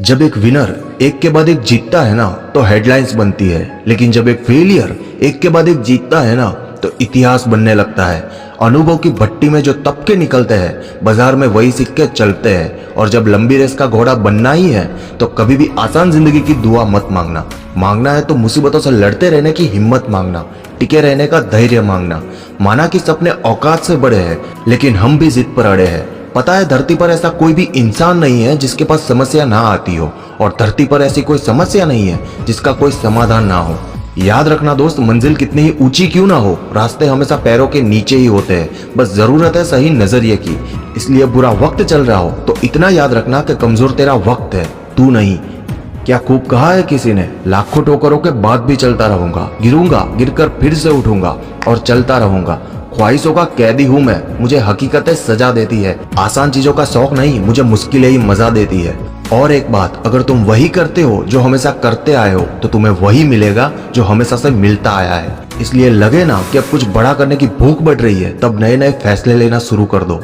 जब एक विनर एक के बाद एक जीतता है ना तो हेडलाइंस बनती है, लेकिन जब एक फेलियर एक के बाद एक जीतता है ना तो इतिहास बनने लगता है। अनुभव की भट्टी में जो तबके निकलते हैं बाजार में वही सिक्के चलते हैं। और जब लंबी रेस का घोड़ा बनना ही है तो कभी भी आसान जिंदगी की दुआ मत मांगना। मांगना है तो मुसीबतों से लड़ते रहने की हिम्मत मांगना, टिके रहने का धैर्य मांगना। माना कि सपने औकात से बड़े हैं, लेकिन हम भी जिद पर अड़े हैं। पता है धरती पर ऐसा कोई भी इंसान नहीं है जिसके पास समस्या ना आती हो, और धरती पर ऐसी कोई समस्या नहीं है जिसका कोई समाधान ना हो। याद रखना दोस्त, मंजिल कितनी ही ऊंची क्यों ना हो, रास्ते हमेशा पैरों के नीचे ही होते हैं। बस जरूरत है सही नजरिए की। इसलिए बुरा वक्त चल रहा हो तो इतना याद रखना कि कमजोर तेरा वक्त है, तू नहीं। क्या खूब कहा है किसी ने, लाखों ठोकरों के बाद भी चलता रहूंगा, गिरूंगा गिरकर फिर से उठूंगा और चलता रहूंगा। ख्वाहिशों का कैदी हूं मैं, मुझे हकीकतें सजा देती है। आसान चीजों का शौक नहीं, मुझे मुश्किलें ही मजा देती है। और एक बात, अगर तुम वही करते हो जो हमेशा करते आए हो तो तुम्हें वही मिलेगा जो हमेशा से मिलता आया है। इसलिए लगे ना कि अब कुछ बड़ा करने की भूख बढ़ रही है, तब नए नए फैसले लेना शुरू कर दो।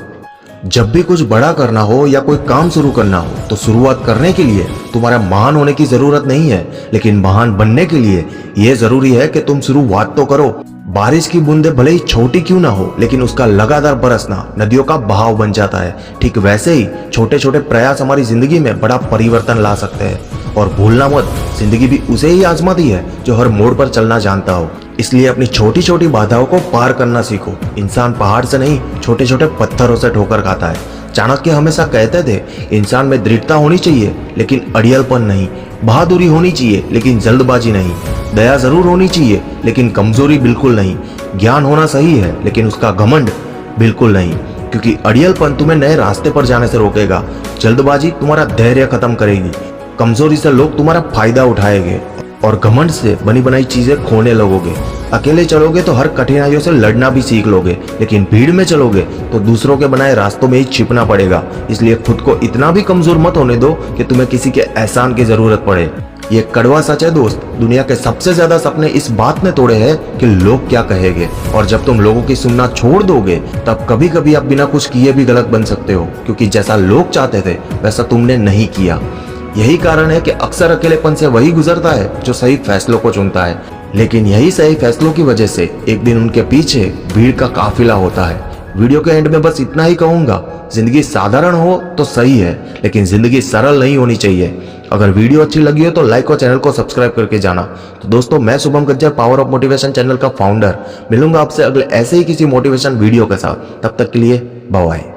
जब भी कुछ बड़ा करना हो या कोई काम शुरू करना हो तो शुरुआत करने के लिए तुम्हारा महान होने की जरूरत नहीं है, लेकिन महान बनने के लिए यह जरूरी है कि तुम शुरुआत तो करो। बारिश की बूंदें भले ही छोटी क्यों ना हो, लेकिन उसका लगातार बरसना नदियों का बहाव बन जाता है। ठीक वैसे ही छोटे छोटे प्रयास हमारी जिंदगी में बड़ा परिवर्तन ला सकते हैं। और भूलना मत, जिंदगी भी उसे ही आजमाती है जो हर मोड़ पर चलना जानता हो। इसलिए अपनी छोटी छोटी बाधाओं को पार करना सीखो। इंसान पहाड़ से नहीं, छोटे छोटे पत्थरों से ठोकर खाता है। चाणक्य हमेशा कहते थे, इंसान में दृढ़ता होनी चाहिए लेकिन अड़ियलपन नहीं, बहादुरी होनी चाहिए लेकिन जल्दबाजी नहीं, दया जरूर होनी चाहिए लेकिन कमजोरी बिल्कुल नहीं, ज्ञान होना सही है लेकिन उसका घमंड बिल्कुल नहीं। क्योंकि अड़ियलपन तुम्हें नए रास्ते पर जाने से रोकेगा, जल्दबाजी तुम्हारा धैर्य खत्म करेगी, कमजोरी से लोग तुम्हारा फायदा उठाएंगे और घमंड से बनी बनाई चीजें खोने लगोगे। अकेले चलोगे तो हर कठिनाइयों से लड़ना भी सीख लोगे, लेकिन भीड़ में चलोगे तो दूसरों के बनाए रास्तों में ही छिपना पड़ेगा। इसलिए खुद को इतना भी कमजोर मत होने दो कि तुम्हें किसी के एहसान की जरूरत पड़े। ये कड़वा सच है दोस्त, दुनिया के सबसे ज्यादा सपने इस बात ने तोड़े हैं कि लोग क्या कहेंगे। और जब तुम लोगों की सुनना छोड़ दोगे तब कभी कभी आप बिना कुछ किए भी गलत बन सकते हो, क्योंकि जैसा लोग चाहते थे वैसा तुमने नहीं किया। यही कारण है कि अक्सर अकेलेपन से वही गुजरता है जो सही फैसलों को चुनता है, लेकिन यही सही फैसलों की वजह से एक दिन उनके पीछे भीड़ का काफिला होता है। वीडियो के एंड में बस इतना ही कहूंगा, जिंदगी साधारण हो तो सही है, लेकिन जिंदगी सरल नहीं होनी चाहिए। अगर वीडियो अच्छी लगी हो तो लाइक और चैनल को सब्सक्राइब करके जाना। तो दोस्तों, मैं Shubham Gajjar, power of motivation channel का फाउंडर, मिलूंगा आपसे अगले ऐसे ही किसी मोटिवेशन वीडियो के साथ। तब तक के लिए बाय बाय।